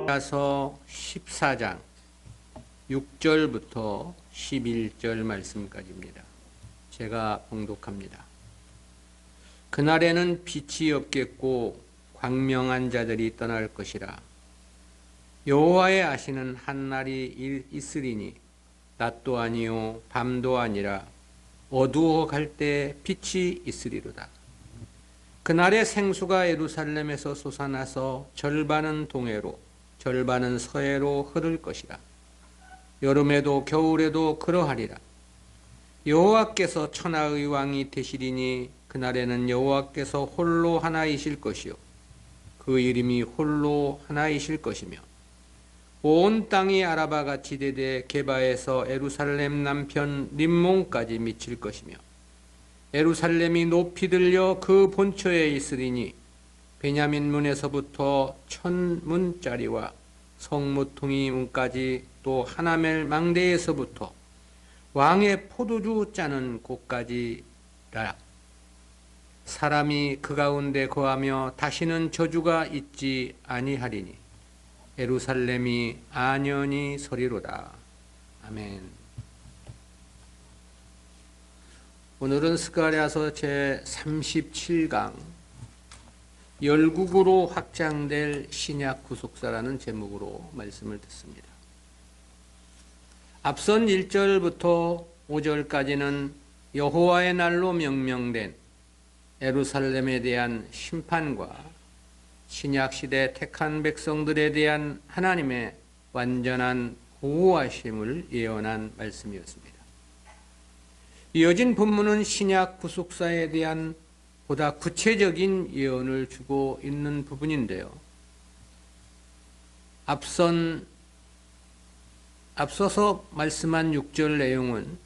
스가랴서 14장 6절부터 11절 말씀까지입니다. 제가 봉독합니다. 그날에는 빛이 없겠고 광명한 자들이 떠날 것이라. 여호와의 아시는 한 날이 있으리니 낮도 아니요 밤도 아니라 어두워 갈 때 빛이 있으리로다. 그날에 생수가 예루살렘에서 솟아나서 절반은 동해로 절반은 서해로 흐를 것이라. 여름에도 겨울에도 그러하리라. 여호와께서 천하의 왕이 되시리니 그날에는 여호와께서 홀로 하나이실 것이요 그 이름이 홀로 하나이실 것이며 온 땅이 아라바 같이 되되 게바에서 예루살렘 남편 림몬까지 미칠 것이며 예루살렘이 높이 들려 그 본처에 있으리니 베냐민 문에서부터 천문짜리와 성무퉁이 문까지 또 하나멜 망대에서부터 왕의 포도주 짜는 곳까지라. 사람이 그 가운데 거하며 다시는 저주가 있지 아니하리니 예루살렘이 안연히 서리로다. 아멘. 오늘은 스가랴서 제37강 열국으로 확장될 신약 구속사라는 제목으로 말씀을 듣습니다. 앞선 1절부터 5절까지는 여호와의 날로 명명된 예루살렘에 대한 심판과 신약시대 택한 백성들에 대한 하나님의 완전한 보호하심을 예언한 말씀이었습니다. 이어진 본문은 신약 구속사에 대한 보다 구체적인 예언을 주고 있는 부분인데요. 앞서서 말씀한 6절 내용은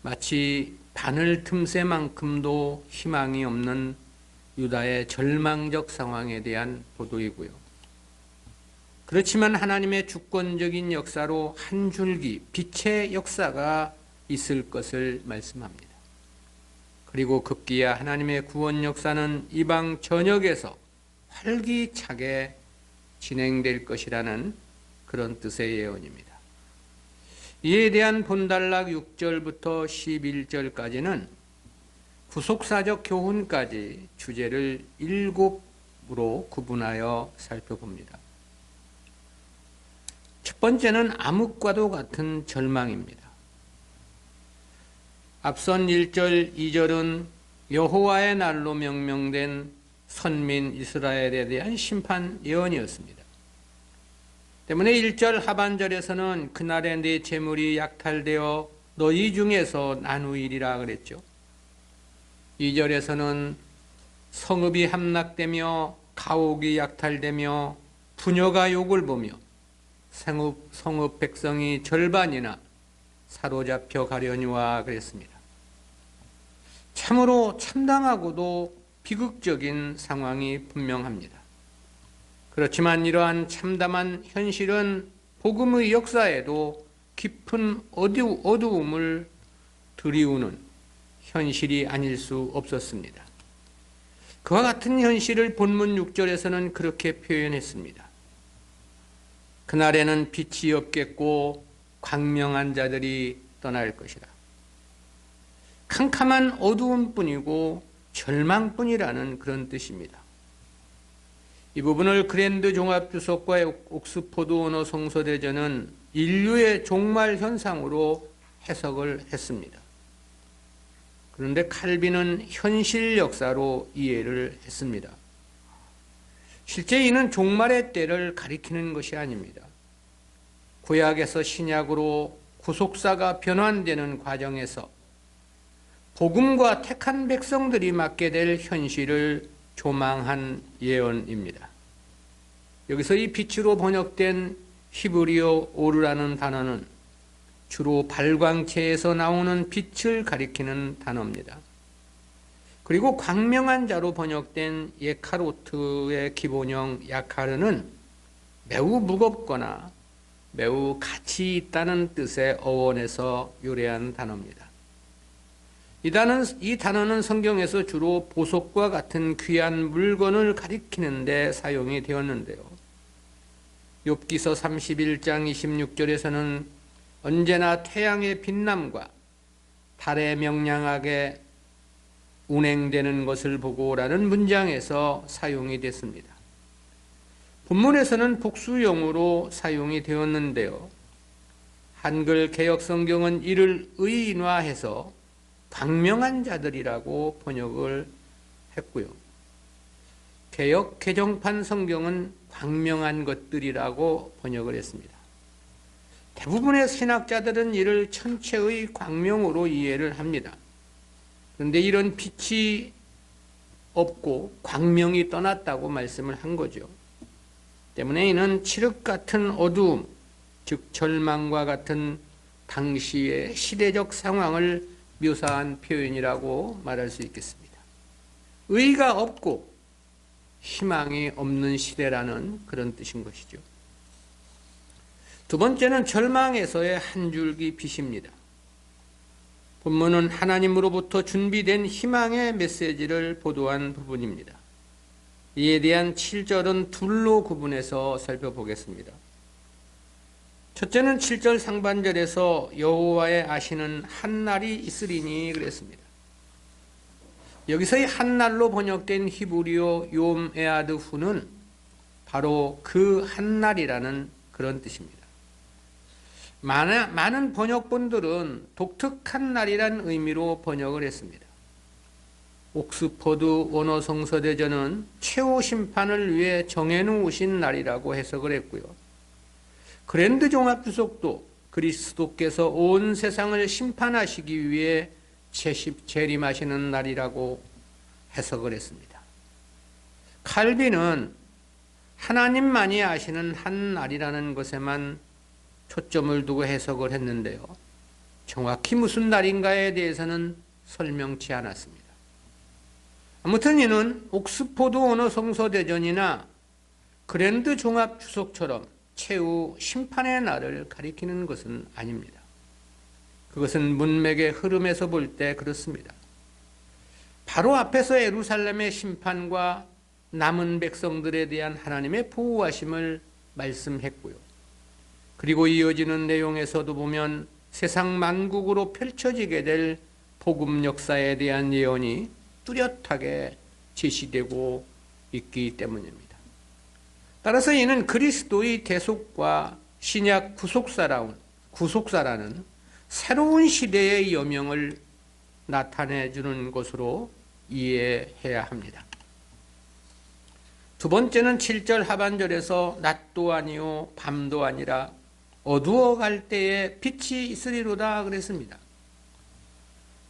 마치 바늘 틈새만큼도 희망이 없는 유다의 절망적 상황에 대한 보도이고요. 그렇지만 하나님의 주권적인 역사로 한 줄기 빛의 역사가 있을 것을 말씀합니다. 그리고 급기야 하나님의 구원 역사는 이방 전역에서 활기차게 진행될 것이라는 그런 뜻의 예언입니다. 이에 대한 본단락 6절부터 11절까지는 구속사적 교훈까지 주제를 7으로 구분하여 살펴봅니다. 첫 번째는 암흑과도 같은 절망입니다. 앞선 1절, 2절은 여호와의 날로 명명된 선민 이스라엘에 대한 심판 예언이었습니다. 때문에 1절 하반절에서는 그날에 네 재물이 약탈되어 너희 중에서 나누이리라 그랬죠. 2절에서는 성읍이 함락되며 가옥이 약탈되며 부녀가 욕을 보며 성읍 백성이 절반이나 사로잡혀 가려니와 그랬습니다. 참으로 참담하고도 비극적인 상황이 분명합니다. 그렇지만 이러한 참담한 현실은 복음의 역사에도 깊은 어두움을 드리우는 현실이 아닐 수 없었습니다. 그와 같은 현실을 본문 6절에서는 그렇게 표현했습니다. 그날에는 빛이 없겠고 광명한 자들이 떠날 것이라. 캄캄한 어두움뿐이고 절망뿐이라는 그런 뜻입니다. 이 부분을 그랜드 종합주석과 옥스포드 언어 성서대전은 인류의 종말 현상으로 해석을 했습니다. 그런데 칼빈은 현실 역사로 이해를 했습니다. 실제 이는 종말의 때를 가리키는 것이 아닙니다. 구약에서 신약으로 구속사가 변환되는 과정에서 복음과 택한 백성들이 맞게 될 현실을 조망한 예언입니다. 여기서 이 빛으로 번역된 히브리어 오르라는 단어는 주로 발광체에서 나오는 빛을 가리키는 단어입니다. 그리고 광명한 자로 번역된 예카로트의 기본형 야카르는 매우 무겁거나 매우 가치 있다는 뜻의 어원에서 유래한 단어입니다. 이 단어는 성경에서 주로 보석과 같은 귀한 물건을 가리키는 데 사용이 되었는데요. 욥기서 31장 26절에서는 언제나 태양의 빛남과 달의 명량하게 운행되는 것을 보고라는 문장에서 사용이 됐습니다. 본문에서는 복수용으로 사용이 되었는데요. 한글 개역 성경은 이를 의인화해서 광명한 자들이라고 번역을 했고요. 개역 개정판 성경은 광명한 것들이라고 번역을 했습니다. 대부분의 신학자들은 이를 천체의 광명으로 이해를 합니다. 그런데 이런 빛이 없고 광명이 떠났다고 말씀을 한 거죠. 때문에 이는 칠흑 같은 어두움, 즉 절망과 같은 당시의 시대적 상황을 묘사한 표현이라고 말할 수 있겠습니다. 의가 없고 희망이 없는 시대라는 그런 뜻인 것이죠. 두 번째는 절망에서의 한 줄기 빛입니다. 본문은 하나님으로부터 준비된 희망의 메시지를 보도한 부분입니다. 이에 대한 7절은 둘로 구분해서 살펴보겠습니다. 첫째는 7절 상반절에서 여호와의 아시는 한 날이 있으리니 그랬습니다. 여기서의 한 날로 번역된 히브리어 욤 에아드 후는 바로 그 한 날이라는 그런 뜻입니다. 많은 번역본들은 독특한 날이란 의미로 번역을 했습니다. 옥스퍼드 원어성서대전은 최후 심판을 위해 정해놓으신 날이라고 해석을 했고요. 그랜드 종합주석도 그리스도께서 온 세상을 심판하시기 위해 재림하시는 날이라고 해석을 했습니다. 칼빈은 하나님만이 아시는 한 날이라는 것에만 초점을 두고 해석을 했는데요. 정확히 무슨 날인가에 대해서는 설명치 않았습니다. 아무튼 이는 옥스포드 언어성서대전이나 그랜드 종합주석처럼 최후 심판의 날을 가리키는 것은 아닙니다. 그것은 문맥의 흐름에서 볼 때 그렇습니다. 바로 앞에서 예루살렘의 심판과 남은 백성들에 대한 하나님의 보호하심을 말씀했고요. 그리고 이어지는 내용에서도 보면 세상 만국으로 펼쳐지게 될 복음 역사에 대한 예언이 뚜렷하게 제시되고 있기 때문입니다. 따라서 이는 그리스도의 대속과 신약 구속사라는 새로운 시대의 여명을 나타내 주는 것으로 이해해야 합니다. 두 번째는 7절 하반절에서 낮도 아니요 밤도 아니라 어두워 갈 때에 빛이 있으리로다 그랬습니다.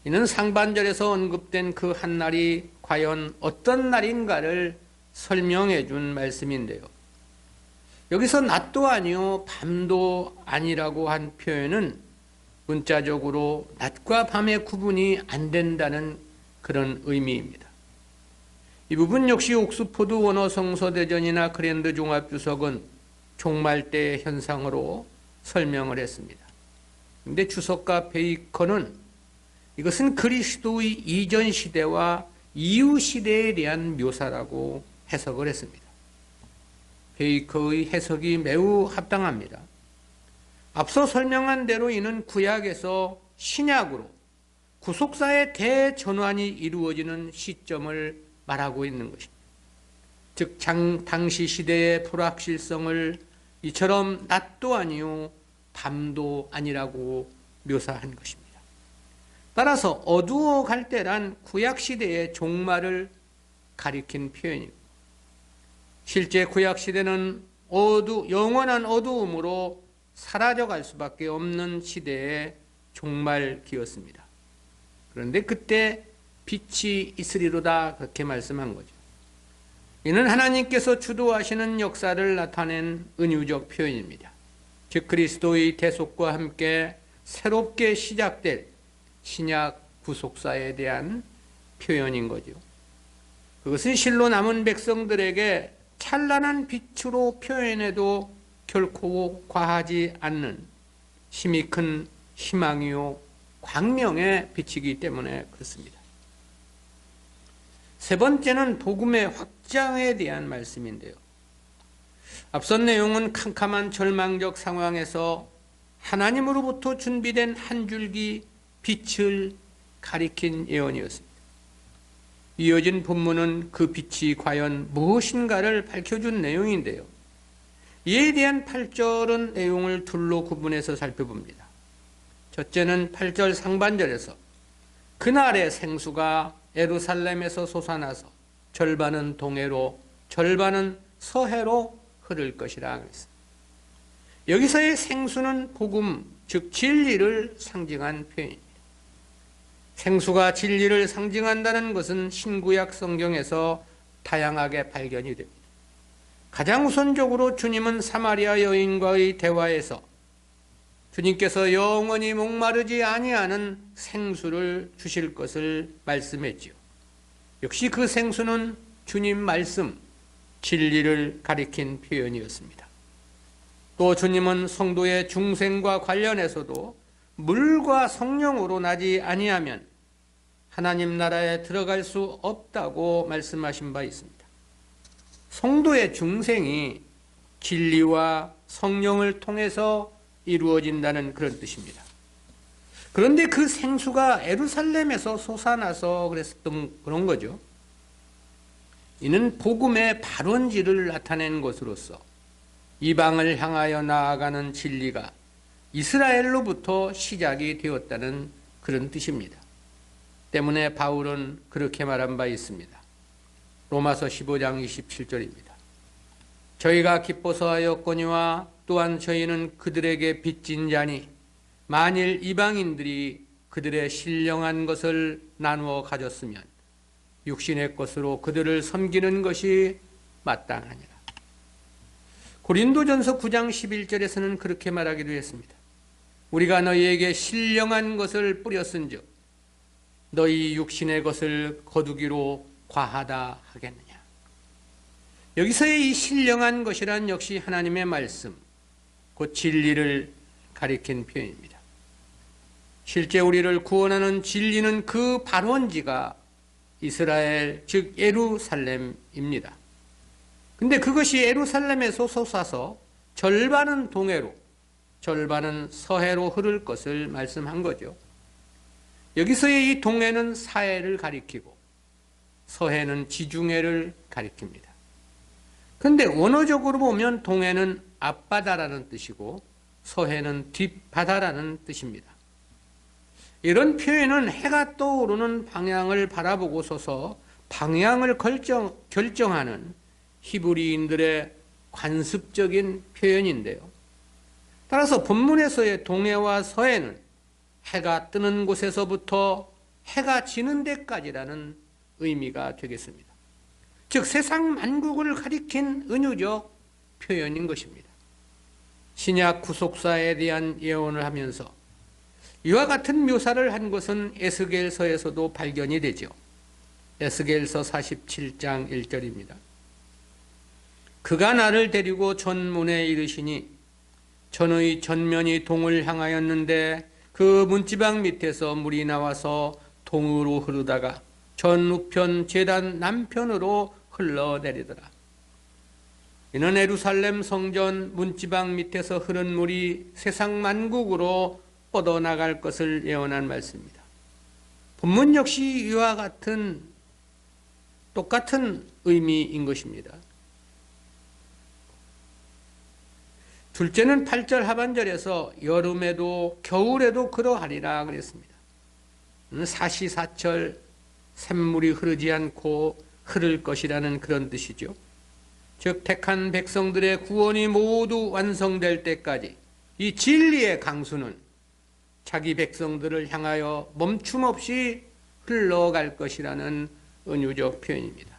이는 상반절에서 언급된 그 한 날이 과연 어떤 날인가를 설명해 준 말씀인데요. 여기서 낮도 아니요 밤도 아니라고 한 표현은 문자적으로 낮과 밤의 구분이 안 된다는 그런 의미입니다. 이 부분 역시 옥스포드 원어성서대전이나 그랜드 종합주석은 종말대의 현상으로 설명을 했습니다. 그런데 주석가 베이컨은 이것은 그리스도의 이전 시대와 이후 시대에 대한 묘사라고 해석을 했습니다. 베이커의 해석이 매우 합당합니다. 앞서 설명한 대로 이는 구약에서 신약으로 구속사의 대전환이 이루어지는 시점을 말하고 있는 것입니다. 즉 당시 시대의 불확실성을 이처럼 낮도 아니요 밤도 아니라고 묘사한 것입니다. 따라서 어두워 갈 때란 구약시대의 종말을 가리킨 표현입니다. 실제 구약시대는 영원한 어두움으로 사라져갈 수밖에 없는 시대의 종말기였습니다. 그런데 그때 빛이 있으리로다 그렇게 말씀한 거죠. 이는 하나님께서 주도하시는 역사를 나타낸 은유적 표현입니다. 즉 그리스도의 대속과 함께 새롭게 시작될 신약 구속사에 대한 표현인 거죠. 그것은 실로 남은 백성들에게 찬란한 빛으로 표현해도 결코 과하지 않는 힘이 큰 희망이요 광명의 빛이기 때문에 그렇습니다. 세 번째는 복음의 확장에 대한 말씀인데요. 앞선 내용은 캄캄한 절망적 상황에서 하나님으로부터 준비된 한 줄기 빛을 가리킨 예언이었습니다. 이어진 본문은 그 빛이 과연 무엇인가를 밝혀준 내용인데요. 이에 대한 8절은 내용을 둘로 구분해서 살펴봅니다. 첫째는 8절 상반절에서 그날의 생수가 예루살렘에서 솟아나서 절반은 동해로 절반은 서해로 흐를 것이라 그랬습니다. 여기서의 생수는 복음, 즉 진리를 상징한 표현입니다. 생수가 진리를 상징한다는 것은 신구약 성경에서 다양하게 발견이 됩니다. 가장 우선적으로 주님은 사마리아 여인과의 대화에서 주님께서 영원히 목마르지 아니하는 생수를 주실 것을 말씀했지요. 역시 그 생수는 주님 말씀, 진리를 가리킨 표현이었습니다. 또 주님은 성도의 중생과 관련해서도 물과 성령으로 나지 아니하면 하나님 나라에 들어갈 수 없다고 말씀하신 바 있습니다. 성도의 중생이 진리와 성령을 통해서 이루어진다는 그런 뜻입니다. 그런데 그 생수가 예루살렘에서 솟아나서 그랬던 그런 거죠. 이는 복음의 발원지를 나타낸 것으로서 이방을 향하여 나아가는 진리가 이스라엘로부터 시작이 되었다는 그런 뜻입니다. 때문에 바울은 그렇게 말한 바 있습니다. 로마서 15장 27절입니다. 저희가 기뻐서 하였거니와 또한 저희는 그들에게 빚진 자니 만일 이방인들이 그들의 신령한 것을 나누어 가졌으면 육신의 것으로 그들을 섬기는 것이 마땅하니라. 고린도전서 9장 11절에서는 그렇게 말하기도 했습니다. 우리가 너희에게 신령한 것을 뿌렸은즉 너희 육신의 것을 거두기로 과하다 하겠느냐. 여기서의 이 신령한 것이란 역시 하나님의 말씀, 곧 진리를 가리킨 표현입니다. 실제 우리를 구원하는 진리는 그 발원지가 이스라엘, 즉 예루살렘입니다. 근데 그것이 예루살렘에서 솟아서 절반은 동해로, 절반은 서해로 흐를 것을 말씀한 거죠. 여기서의 이 동해는 사해를 가리키고 서해는 지중해를 가리킵니다. 그런데 원어적으로 보면 동해는 앞바다라는 뜻이고 서해는 뒷바다라는 뜻입니다. 이런 표현은 해가 떠오르는 방향을 바라보고 서서 방향을 결정하는 히브리인들의 관습적인 표현인데요. 따라서 본문에서의 동해와 서해는 해가 뜨는 곳에서부터 해가 지는 데까지라는 의미가 되겠습니다. 즉 세상 만국을 가리킨 은유적 표현인 것입니다. 신약 구속사에 대한 예언을 하면서 이와 같은 묘사를 한 것은 에스겔서에서도 발견이 되죠. 에스겔서 47장 1절입니다. 그가 나를 데리고 전문에 이르시니 전의 전면이 동을 향하였는데 그 문지방 밑에서 물이 나와서 동으로 흐르다가 전 우편 제단 남편으로 흘러내리더라. 이는 예루살렘 성전 문지방 밑에서 흐른 물이 세상 만국으로 뻗어나갈 것을 예언한 말씀입니다. 본문 역시 이와 같은 똑같은 의미인 것입니다. 둘째는 8절 하반절에서 여름에도 겨울에도 그러하리라 그랬습니다. 사시사철 샘물이 흐르지 않고 흐를 것이라는 그런 뜻이죠. 즉 택한 백성들의 구원이 모두 완성될 때까지 이 진리의 강수는 자기 백성들을 향하여 멈춤 없이 흘러갈 것이라는 은유적 표현입니다.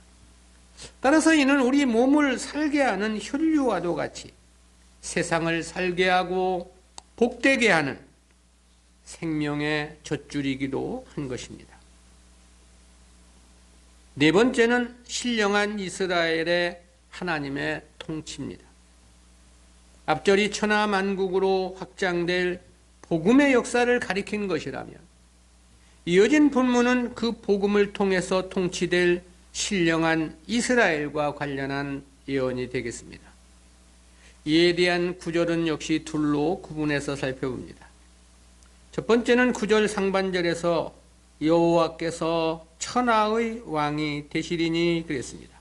따라서 이는 우리 몸을 살게 하는 혈류와도 같이 세상을 살게 하고 복되게 하는 생명의 젖줄이기도 한 것입니다. 네 번째는 신령한 이스라엘의 하나님의 통치입니다. 앞절이 천하 만국으로 확장될 복음의 역사를 가리킨 것이라면 이어진 본문은 그 복음을 통해서 통치될 신령한 이스라엘과 관련한 예언이 되겠습니다. 이에 대한 구절은 역시 둘로 구분해서 살펴봅니다. 첫 번째는 9절 상반절에서 여호와께서 천하의 왕이 되시리니 그랬습니다.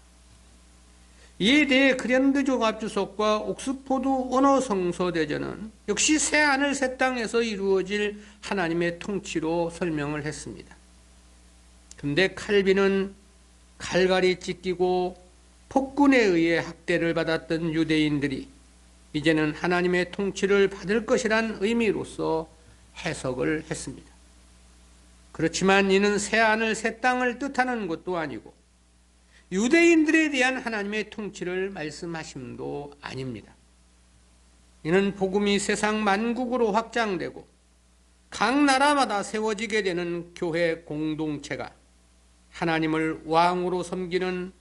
이에 대해 그랜드 종합주석과 옥스포드 언어성서대전은 역시 새하늘 새 땅에서 이루어질 하나님의 통치로 설명을 했습니다. 그런데 칼빈은 갈갈이 찢기고 폭군에 의해 학대를 받았던 유대인들이 이제는 하나님의 통치를 받을 것이란 의미로서 해석을 했습니다. 그렇지만 이는 새하늘 새 땅을 뜻하는 것도 아니고 유대인들에 대한 하나님의 통치를 말씀하심도 아닙니다. 이는 복음이 세상 만국으로 확장되고 각 나라마다 세워지게 되는 교회 공동체가 하나님을 왕으로 섬기는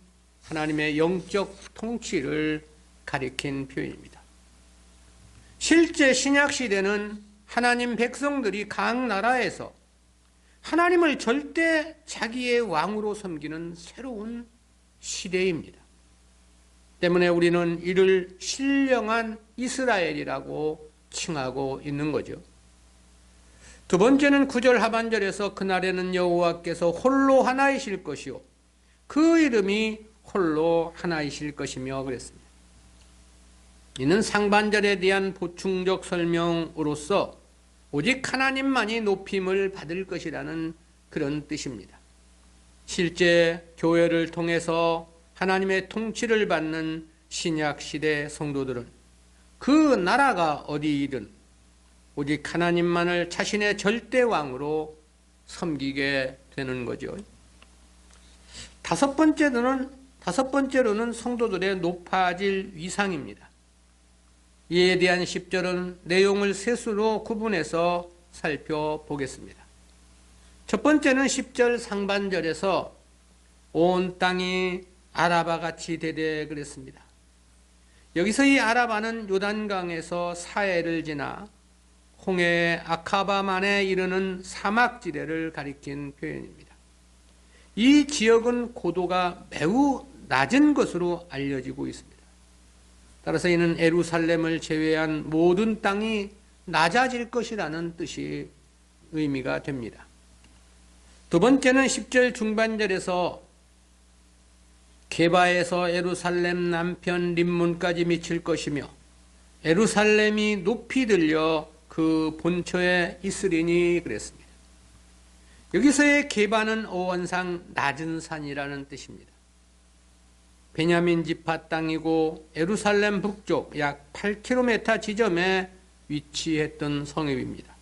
하나님의 영적 통치를 가리킨 표현입니다. 실제 신약시대는 하나님 백성들이 각 나라에서 하나님을 절대 자기의 왕으로 섬기는 새로운 시대입니다. 때문에 우리는 이를 신령한 이스라엘이라고 칭하고 있는 거죠. 두 번째는 9절 하반절에서 그날에는 여호와께서 홀로 하나이실 것이요 그 이름이 홀로 하나이실 것이며 그랬습니다. 이는 상반절에 대한 보충적 설명으로서 오직 하나님만이 높임을 받을 것이라는 그런 뜻입니다. 실제 교회를 통해서 하나님의 통치를 받는 신약시대 성도들은 그 나라가 어디이든 오직 하나님만을 자신의 절대왕으로 섬기게 되는 거죠. 다섯 번째로는 성도들의 높아질 위상입니다. 이에 대한 10절은 내용을 셋으로 구분해서 살펴보겠습니다. 첫 번째는 10절 상반절에서 온 땅이 아라바같이 되되 그랬습니다. 여기서 이 아라바는 요단강에서 사해를 지나 홍해의 아카바만에 이르는 사막지대를 가리킨 표현입니다. 이 지역은 고도가 매우 낮은 것으로 알려지고 있습니다. 따라서 이는 예루살렘을 제외한 모든 땅이 낮아질 것이라는 뜻이 의미가 됩니다. 두 번째는 10절 중반절에서 게바에서 예루살렘 남편 림문까지 미칠 것이며 예루살렘이 높이 들려 그 본처에 있으리니 그랬습니다. 여기서의 게바는 어원상 낮은 산이라는 뜻입니다. 베냐민 지파 땅이고 예루살렘 북쪽 약 8km 지점에 위치했던 성읍입니다.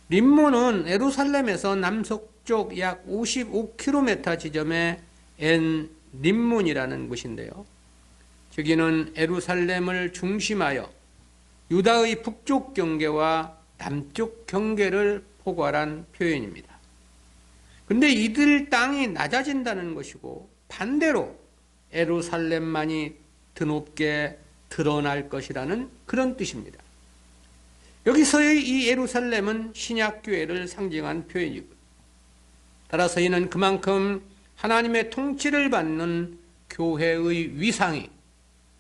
림몬은 예루살렘에서 남서쪽 약 55km 지점에 엔 림몬이라는 곳인데요. 저기는 예루살렘을 중심하여 유다의 북쪽 경계와 남쪽 경계를 포괄한 표현입니다. 그런데 이들 땅이 낮아진다는 것이고 반대로 예루살렘만이 드높게 드러날 것이라는 그런 뜻입니다. 여기서의 이 예루살렘은 신약교회를 상징한 표현이고 따라서 이는 그만큼 하나님의 통치를 받는 교회의 위상이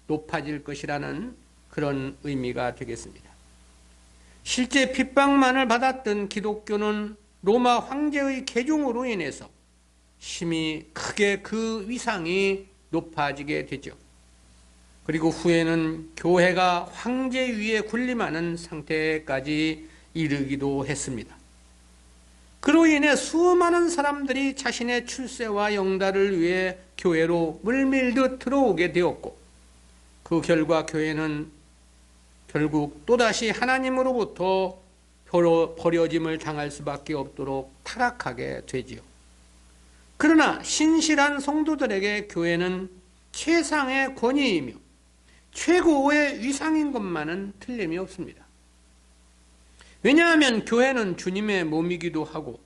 높아질 것이라는 그런 의미가 되겠습니다. 실제 핍박만을 받았던 기독교는 로마 황제의 계종으로 인해서 심히 크게 그 위상이 높아지게 되죠. 그리고 후에는 교회가 황제 위에 군림하는 상태까지 이르기도 했습니다. 그로 인해 수많은 사람들이 자신의 출세와 영달을 위해 교회로 물밀듯 들어오게 되었고 그 결과 교회는 결국 또다시 하나님으로부터 버려짐을 당할 수밖에 없도록 타락하게 되지요. 그러나 신실한 성도들에게 교회는 최상의 권위이며 최고의 위상인 것만은 틀림이 없습니다. 왜냐하면 교회는 주님의 몸이기도 하고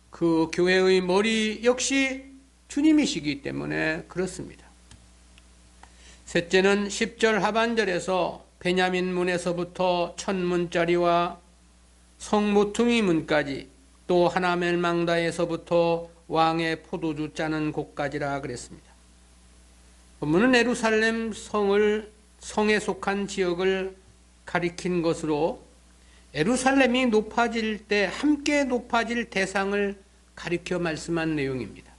그 교회의 머리 역시 주님이시기 때문에 그렇습니다. 셋째는 10절 하반절에서 베냐민 문에서부터 천문짜리와 성모퉁이 문까지 또 하나멜망다에서부터 왕의 포도주 짜는 곳까지라 그랬습니다. 본문은 예루살렘 성을 성에 속한 지역을 가리킨 것으로 예루살렘이 높아질 때 함께 높아질 대상을 가리켜 말씀한 내용입니다.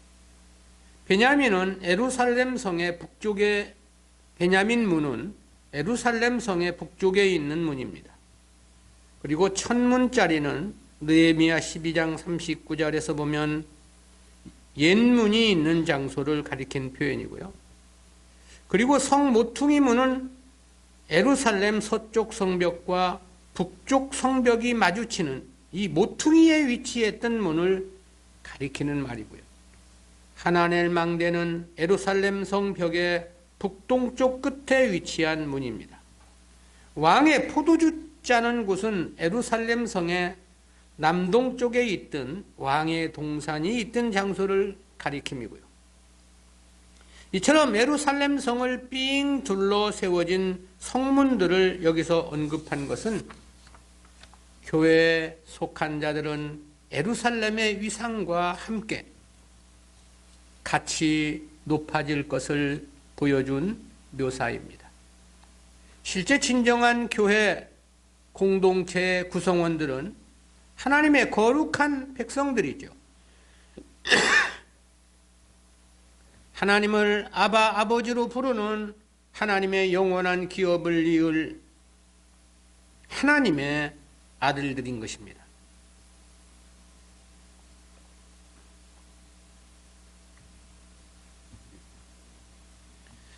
베냐민은 예루살렘 성의 북쪽에 베냐민 문은 예루살렘 성의 북쪽에 있는 문입니다. 그리고 천문자리는 느헤미야 12장 39절에서 보면 옛문이 있는 장소를 가리킨 표현이고요. 그리고 성 모퉁이 문은 예루살렘 서쪽 성벽과 북쪽 성벽이 마주치는 이 모퉁이에 위치했던 문을 가리키는 말이고요. 하나넬 망대는 예루살렘 성벽의 북동쪽 끝에 위치한 문입니다. 왕의 포도주 짜는 곳은 예루살렘 성의 남동쪽에 있던 왕의 동산이 있던 장소를 가리킴이고요. 이처럼 예루살렘 성을 삥 둘러 세워진 성문들을 여기서 언급한 것은 교회에 속한 자들은 예루살렘의 위상과 함께 같이 높아질 것을 보여준 묘사입니다. 실제 진정한 교회 공동체의 구성원들은 하나님의 거룩한 백성들이죠. 하나님을 아바 아버지로 부르는 하나님의 영원한 기업을 이을 하나님의 아들들인 것입니다.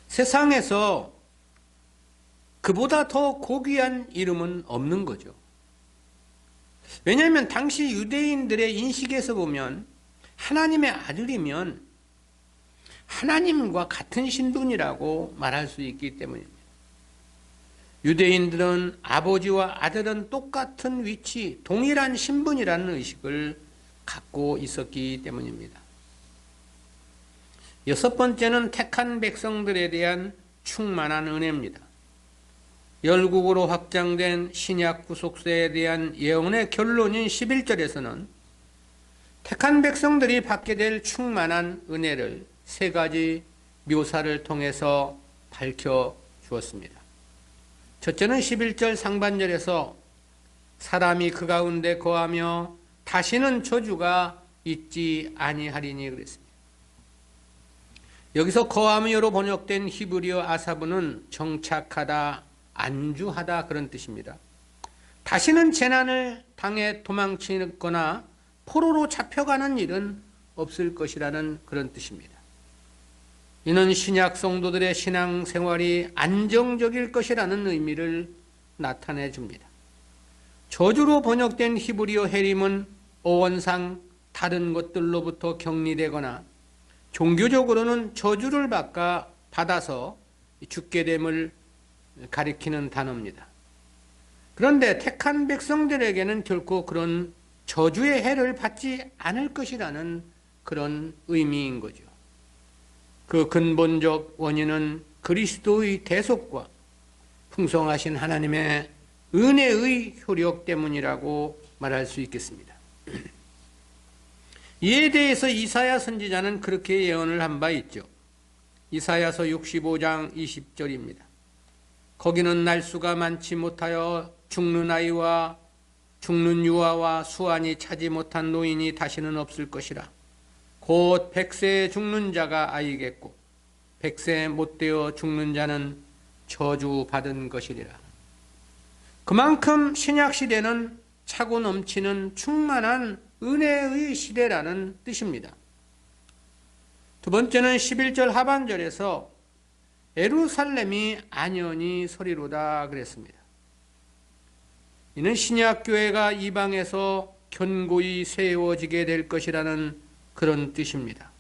세상에서 그보다 더 고귀한 이름은 없는 거죠. 왜냐하면 당시 유대인들의 인식에서 보면 하나님의 아들이면 하나님과 같은 신분이라고 말할 수 있기 때문입니다. 유대인들은 아버지와 아들은 똑같은 위치, 동일한 신분이라는 의식을 갖고 있었기 때문입니다. 여섯 번째는 택한 백성들에 대한 충만한 은혜입니다. 열국으로 확장된 신약 구속세에 대한 예언의 결론인 11절에서는 택한 백성들이 받게 될 충만한 은혜를 세 가지 묘사를 통해서 밝혀 주었습니다. 첫째는 11절 상반절에서 사람이 그 가운데 거하며 다시는 저주가 있지 아니하리니 그랬습니다. 여기서 거하며로 번역된 히브리어 아사브는 정착하다, 안주하다 그런 뜻입니다. 다시는 재난을 당해 도망치거나 포로로 잡혀가는 일은 없을 것이라는 그런 뜻입니다. 이는 신약 성도들의 신앙생활이 안정적일 것이라는 의미를 나타내 줍니다. 저주로 번역된 히브리어 해림은 어원상 다른 것들로부터 격리되거나 종교적으로는 저주를 받아서 죽게 됨을 가리키는 단어입니다. 그런데 택한 백성들에게는 결코 그런 저주의 해를 받지 않을 것이라는 그런 의미인 거죠. 그 근본적 원인은 그리스도의 대속과 풍성하신 하나님의 은혜의 효력 때문이라고 말할 수 있겠습니다. 이에 대해서 이사야 선지자는 그렇게 예언을 한 바 있죠. 이사야서 65장 20절입니다. 거기는 날수가 많지 못하여 죽는 아이와 죽는 유아와 수완이 차지 못한 노인이 다시는 없을 것이라. 곧 100세에 죽는 자가 아이겠고 100세 못되어 죽는 자는 저주받은 것이리라. 그만큼 신약시대는 차고 넘치는 충만한 은혜의 시대라는 뜻입니다. 두 번째는 11절 하반절에서 예루살렘이 안연히 서리로다 그랬습니다. 이는 신약교회가 이방에서 견고히 세워지게 될 것이라는 그런 뜻입니다.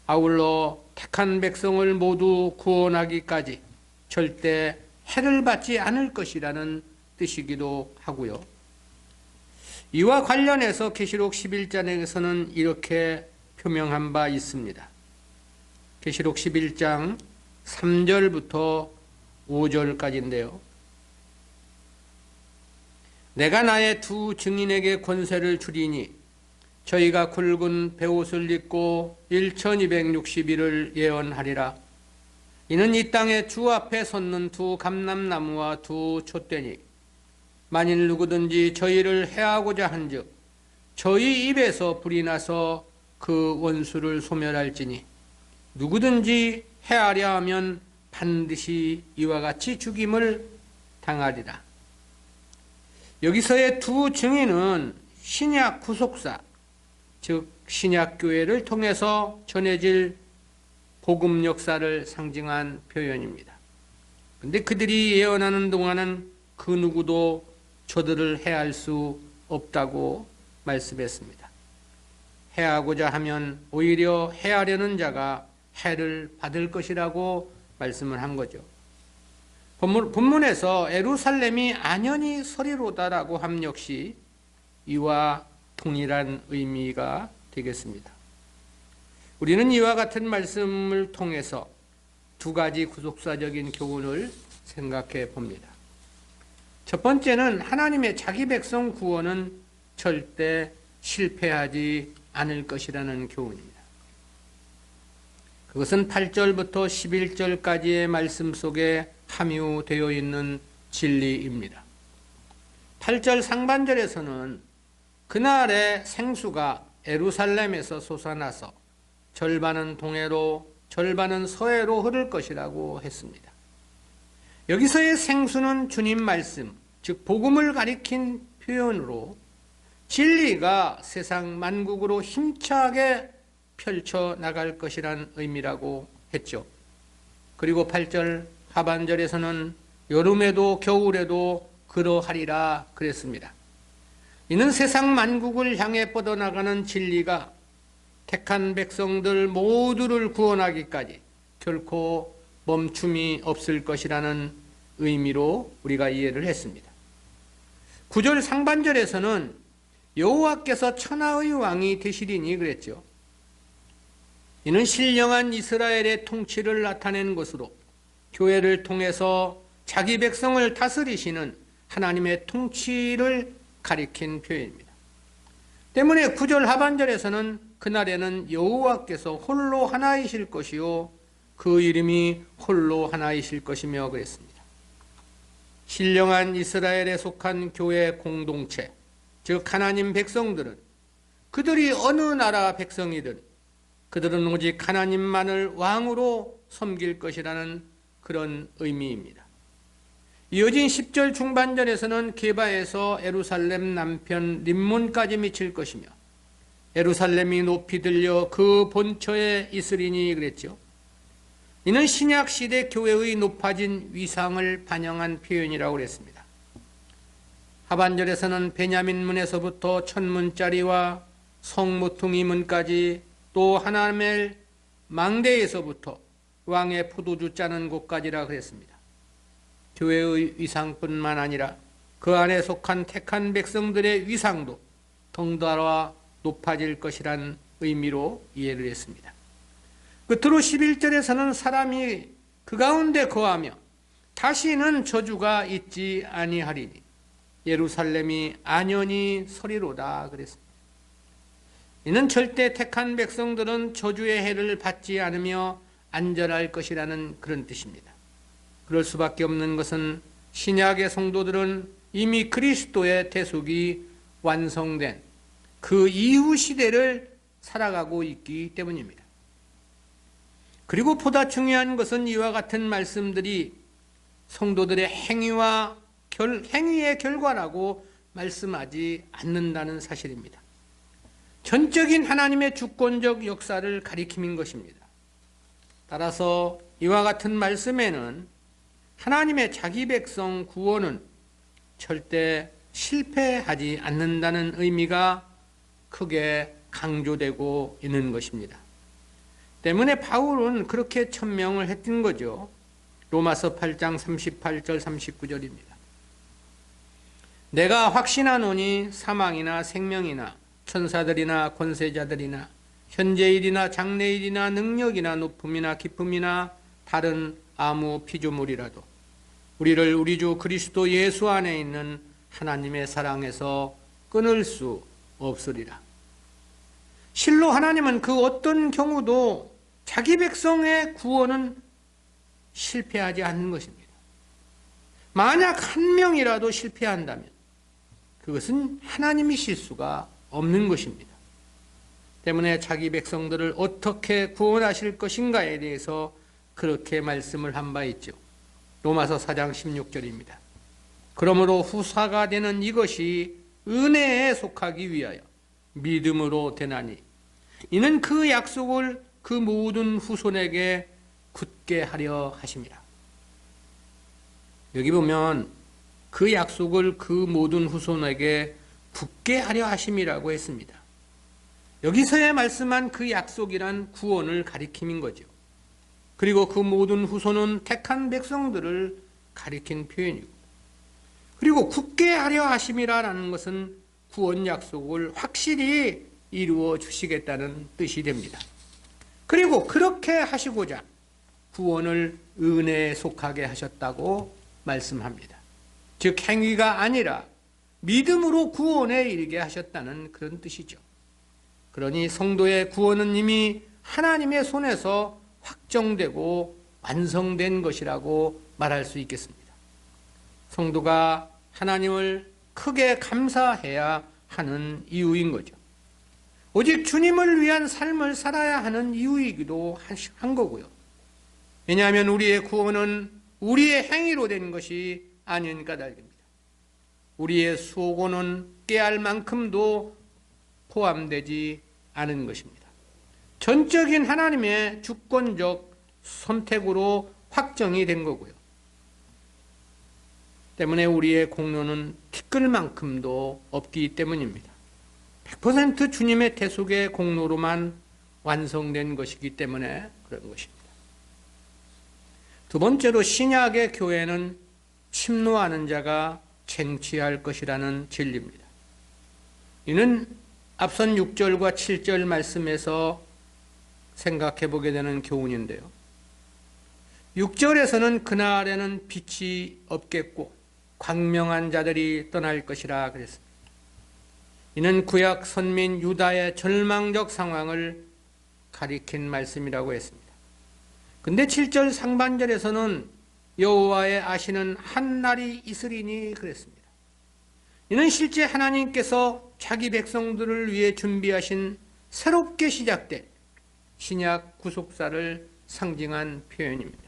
아울러 택한 백성을 모두 구원하기까지 절대 해를 받지 않을 것이라는 뜻이기도 하고요. 이와 관련해서 계시록 11장에서는 이렇게 표명한 바 있습니다. 계시록 11장 3절부터 5절까지인데요. 내가 나의 두 증인에게 권세를 주리니 저희가 굵은 베옷을 입고 1260일을 예언하리라. 이는 이 땅에 주 앞에 섰는 두 감람나무와 두 촛대니 만일 누구든지 저희를 해하고자 한즉 저희 입에서 불이 나서 그 원수를 소멸할지니 누구든지 해하려 하면 반드시 이와 같이 죽임을 당하리라. 여기서의 두 증인은 신약 구속사, 즉 신약교회를 통해서 전해질 복음 역사를 상징한 표현입니다. 그런데 그들이 예언하는 동안은 그 누구도 저들을 해할 수 없다고 말씀했습니다. 해하고자 하면 오히려 해하려는 자가 해를 받을 것이라고 말씀을 한 거죠. 본문에서 예루살렘이 안연히 서리로다라고 함 역시 이와 동일한 의미가 되겠습니다. 우리는 이와 같은 말씀을 통해서 두 가지 구속사적인 교훈을 생각해 봅니다. 첫 번째는 하나님의 자기 백성 구원은 절대 실패하지 않을 것이라는 교훈입니다. 그것은 8절부터 11절까지의 말씀 속에 함유되어 있는 진리입니다. 8절 상반절에서는 그날의 생수가 예루살렘에서 솟아나서 절반은 동해로 절반은 서해로 흐를 것이라고 했습니다. 여기서의 생수는 주님 말씀, 즉 복음을 가리킨 표현으로 진리가 세상 만국으로 힘차게 펼쳐나갈 것이란 의미라고 했죠. 그리고 8절 하반절에서는 여름에도 겨울에도 그러하리라 그랬습니다. 이는 세상 만국을 향해 뻗어나가는 진리가 택한 백성들 모두를 구원하기까지 결코 멈춤이 없을 것이라는 의미로 우리가 이해를 했습니다. 9절 상반절에서는 여호와께서 천하의 왕이 되시리니 그랬죠. 이는 신령한 이스라엘의 통치를 나타낸 것으로 교회를 통해서 자기 백성을 다스리시는 하나님의 통치를 가리킨 표현입니다. 때문에 9절 하반절에서는 그날에는 여호와께서 홀로 하나이실 것이요 그 이름이 홀로 하나이실 것이며 그랬습니다. 신령한 이스라엘에 속한 교회 공동체, 즉 하나님 백성들은 그들이 어느 나라 백성이든 그들은 오직 하나님만을 왕으로 섬길 것이라는 그런 의미입니다. 이어진 10절 중반절에서는 게바에서 예루살렘 남편 림몬까지 미칠 것이며 예루살렘이 높이 들려 그 본처에 있으리니 그랬죠. 이는 신약시대 교회의 높아진 위상을 반영한 표현이라고 그랬습니다. 하반절에서는 베냐민 문에서부터 천문짜리와 성모퉁이 문까지 또 하나멜 망대에서부터 왕의 포도주 짜는 곳까지라 그랬습니다. 교회의 위상뿐만 아니라 그 안에 속한 택한 백성들의 위상도 덩달아 높아질 것이란 의미로 이해를 했습니다. 끝으로 11절에서는 사람이 그 가운데 거하며 다시는 저주가 있지 아니하리니 예루살렘이 안연히 서리로다 그랬습니다. 이는 절대 택한 백성들은 저주의 해를 받지 않으며 안전할 것이라는 그런 뜻입니다. 그럴 수밖에 없는 것은 신약의 성도들은 이미 그리스도의 대속이 완성된 그 이후 시대를 살아가고 있기 때문입니다. 그리고 보다 중요한 것은 이와 같은 말씀들이 성도들의 행위의 결과라고 말씀하지 않는다는 사실입니다. 전적인 하나님의 주권적 역사를 가리킴인 것입니다. 따라서 이와 같은 말씀에는 하나님의 자기 백성 구원은 절대 실패하지 않는다는 의미가 크게 강조되고 있는 것입니다. 때문에 바울은 그렇게 천명을 했던 거죠. 로마서 8장 38절 39절입니다. 내가 확신하노니 사망이나 생명이나 천사들이나 권세자들이나 현재일이나 장래일이나 능력이나 높음이나 깊음이나 다른 아무 피조물이라도 우리를 우리 주 그리스도 예수 안에 있는 하나님의 사랑에서 끊을 수 없으리라. 실로 하나님은 그 어떤 경우도 자기 백성의 구원은 실패하지 않는 것입니다. 만약 한 명이라도 실패한다면 그것은 하나님이 실수가 없는 것입니다. 때문에 자기 백성들을 어떻게 구원하실 것인가에 대해서 그렇게 말씀을 한 바 있죠. 로마서 4장 16절입니다. 그러므로 후사가 되는 이것이 은혜에 속하기 위하여 믿음으로 되나니 이는 그 약속을 그 모든 후손에게 굳게 하려 하심이라. 여기 보면 그 약속을 그 모든 후손에게 굳게 하려 하심이라고 했습니다. 여기서의 말씀한 그 약속이란 구원을 가리킴인 거죠. 그리고 그 모든 후손은 택한 백성들을 가리킨 표현이고, 그리고 굳게 하려 하심이라는 것은 구원 약속을 확실히 이루어 주시겠다는 뜻이 됩니다. 그리고 그렇게 하시고자 구원을 은혜에 속하게 하셨다고 말씀합니다. 즉 행위가 아니라 믿음으로 구원에 이르게 하셨다는 그런 뜻이죠. 그러니 성도의 구원은 이미 하나님의 손에서 확정되고 완성된 것이라고 말할 수 있겠습니다. 성도가 하나님을 크게 감사해야 하는 이유인 거죠. 오직 주님을 위한 삶을 살아야 하는 이유이기도 한 거고요. 왜냐하면 우리의 구원은 우리의 행위로 된 것이 아닌 까닭입니다. 우리의 수고는 깨알 만큼도 포함되지 않은 것입니다. 전적인 하나님의 주권적 선택으로 확정이 된 거고요. 때문에 우리의 공로는 티끌만큼도 없기 때문입니다. 100% 주님의 대속의 공로로만 완성된 것이기 때문에 그런 것입니다. 두 번째로 신약의 교회는 침노하는 자가 쟁취할 것이라는 진리입니다. 이는 앞선 6절과 7절 말씀에서 생각해 보게 되는 교훈인데요. 6절에서는 그날에는 빛이 없겠고 광명한 자들이 떠날 것이라 그랬습니다. 이는 구약 선민 유다의 절망적 상황을 가리킨 말씀이라고 했습니다. 근데 7절 상반절에서는 여호와의 아시는 한 날이 있으리니 그랬습니다. 이는 실제 하나님께서 자기 백성들을 위해 준비하신 새롭게 시작된 신약 구속사를 상징한 표현입니다.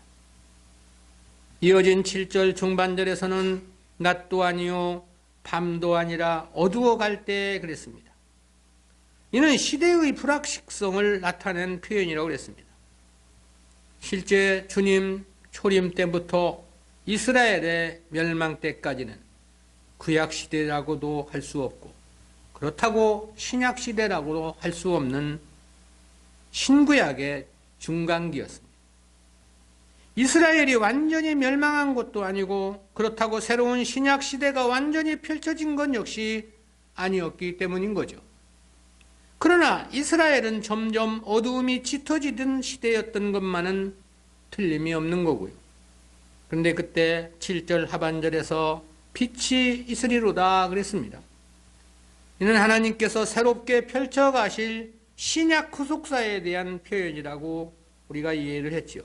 이어진 7절 중반절에서는 낮도 아니요 밤도 아니라 어두워갈 때 그랬습니다. 이는 시대의 불확실성을 나타낸 표현이라고 그랬습니다. 실제 주님 초림 때부터 이스라엘의 멸망 때까지는 구약 시대라고도 할 수 없고 그렇다고 신약 시대라고도 할 수 없는 신구약의 중간기였습니다. 이스라엘이 완전히 멸망한 것도 아니고 그렇다고 새로운 신약 시대가 완전히 펼쳐진 것 역시 아니었기 때문인 거죠. 그러나 이스라엘은 점점 어두움이 짙어지던 시대였던 것만은 틀림이 없는 거고요. 그런데 그때 7절 하반절에서 빛이 있으리로다 그랬습니다. 이는 하나님께서 새롭게 펼쳐가실 신약 구속사에 대한 표현이라고 우리가 이해를 했죠.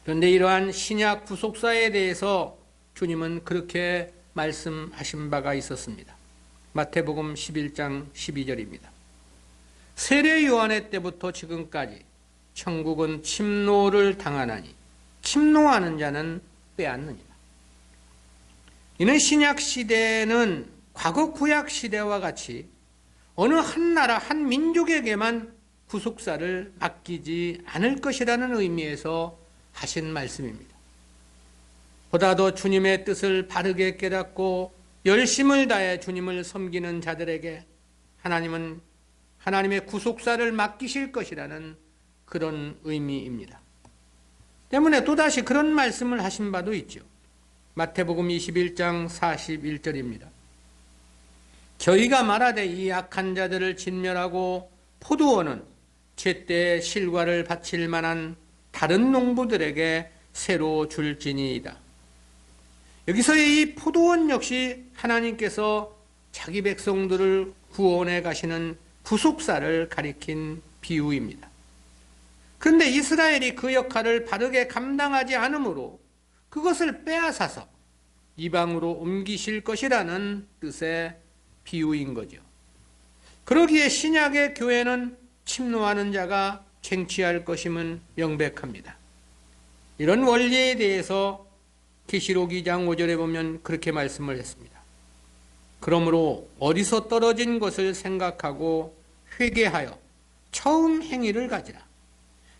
그런데 이러한 신약 구속사에 대해서 주님은 그렇게 말씀하신 바가 있었습니다. 마태복음 11장 12절입니다. 세례 요한의 때부터 지금까지 천국은 침노를 당하나니 침노하는 자는 빼앗느니라. 이는 신약 시대는 과거 구약 시대와 같이 어느 한 나라 한 민족에게만 구속사를 맡기지 않을 것이라는 의미에서 하신 말씀입니다. 보다 더 주님의 뜻을 바르게 깨닫고 열심을 다해 주님을 섬기는 자들에게 하나님은 하나님의 구속사를 맡기실 것이라는 그런 의미입니다. 때문에 또다시 그런 말씀을 하신 바도 있죠. 마태복음 21장 41절입니다. 저희가 말하되 이 악한 자들을 진멸하고 포도원은 제때에 실과를 바칠 만한 다른 농부들에게 새로 줄지니이다. 여기서의 이 포도원 역시 하나님께서 자기 백성들을 구원해 가시는 구속사를 가리킨 비유입니다. 그런데 이스라엘이 그 역할을 바르게 감당하지 않으므로 그것을 빼앗아서 이방으로 옮기실 것이라는 뜻의 비유인 거죠. 그러기에 신약의 교회는 침노하는 자가 쟁취할 것임은 명백합니다. 이런 원리에 대해서 계시록 2장 5절에 보면 그렇게 말씀을 했습니다. 그러므로 어디서 떨어진 것을 생각하고 회개하여 처음 행위를 가지라.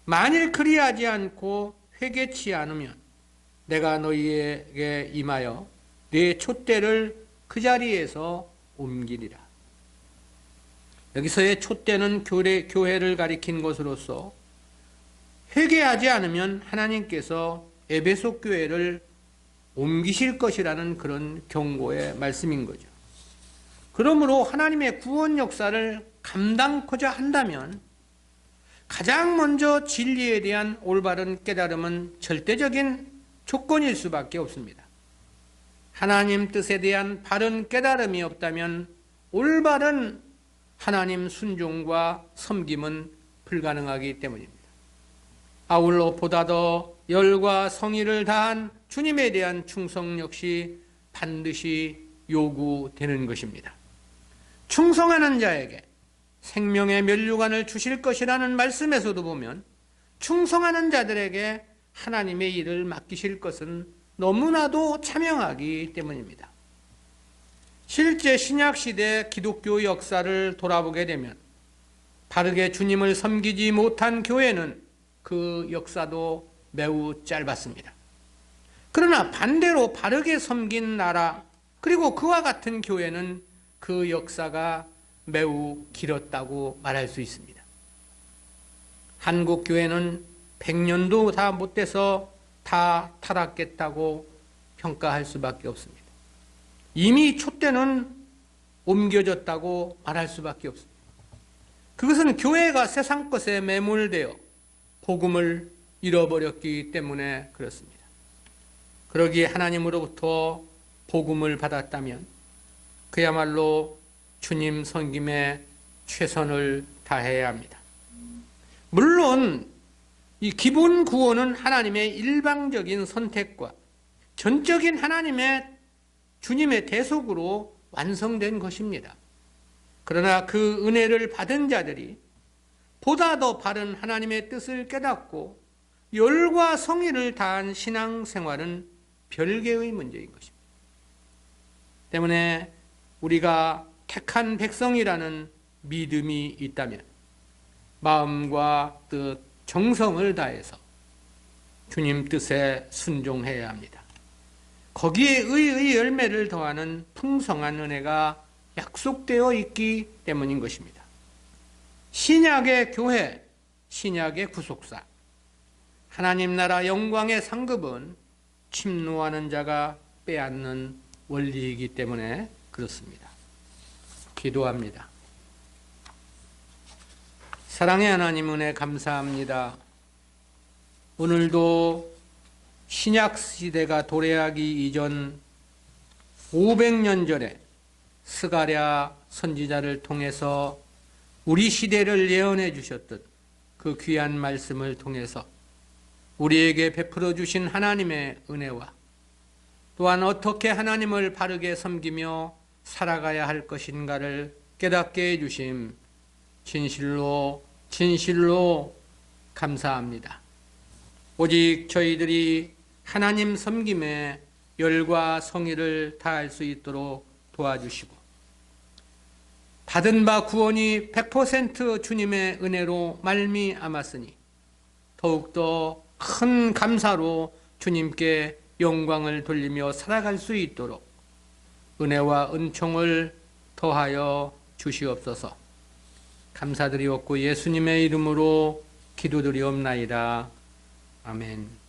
만일 그리하지 않고 회개치 않으면 내가 너희에게 임하여 네 촛대를 그 자리에서 옮기리라. 여기서의 촛대는 교회를 가리킨 것으로서 회개하지 않으면 하나님께서 에베소 교회를 옮기실 것이라는 그런 경고의 말씀인 거죠. 그러므로 하나님의 구원 역사를 감당코자 한다면 가장 먼저 진리에 대한 올바른 깨달음은 절대적인 조건일 수밖에 없습니다. 하나님 뜻에 대한 바른 깨달음이 없다면 올바른 하나님 순종과 섬김은 불가능하기 때문입니다. 아울러 보다 더 열과 성의를 다한 주님에 대한 충성 역시 반드시 요구되는 것입니다. 충성하는 자에게 생명의 면류관을 주실 것이라는 말씀에서도 보면 충성하는 자들에게 하나님의 일을 맡기실 것은 너무나도 자명하기 때문입니다. 실제 신약시대 기독교 역사를 돌아보게 되면 바르게 주님을 섬기지 못한 교회는 그 역사도 매우 짧았습니다. 그러나 반대로 바르게 섬긴 나라 그리고 그와 같은 교회는 그 역사가 매우 길었다고 말할 수 있습니다. 한국 교회는 100년도 다 못 돼서 다 타락했다고 평가할 수밖에 없습니다. 이미 촛대는 옮겨졌다고 말할 수밖에 없습니다. 그것은 교회가 세상 것에 매몰되어 복음을 잃어버렸기 때문에 그렇습니다. 그러기에 하나님으로부터 복음을 받았다면 그야말로 주님 섬김에 최선을 다해야 합니다. 물론 이 기본 구원은 하나님의 일방적인 선택과 전적인 주님의 대속으로 완성된 것입니다. 그러나 그 은혜를 받은 자들이 보다 더 바른 하나님의 뜻을 깨닫고 열과 성의를 다한 신앙생활은 별개의 문제인 것입니다. 때문에 우리가 택한 백성이라는 믿음이 있다면 마음과 뜻, 정성을 다해서 주님 뜻에 순종해야 합니다. 거기에 의의 열매를 더하는 풍성한 은혜가 약속되어 있기 때문인 것입니다. 신약의 교회, 신약의 구속사, 하나님 나라 영광의 상급은 침노하는 자가 빼앗는 원리이기 때문에 그렇습니다. 기도합니다. 사랑의 하나님 은혜 감사합니다. 오늘도 신약 시대가 도래하기 이전 500년 전에 스가랴 선지자를 통해서 우리 시대를 예언해 주셨던 그 귀한 말씀을 통해서 우리에게 베풀어 주신 하나님의 은혜와 또한 어떻게 하나님을 바르게 섬기며 살아가야 할 것인가를 깨닫게 해주심 진실로 감사합니다. 오직 저희들이 하나님 섬김에 열과 성의를 다할 수 있도록 도와주시고 받은 바 구원이 100% 주님의 은혜로 말미암았으니 더욱더 큰 감사로 주님께 영광을 돌리며 살아갈 수 있도록 은혜와 은총을 더하여 주시옵소서. 감사드리옵고 예수님의 이름으로 기도드리옵나이다. 아멘.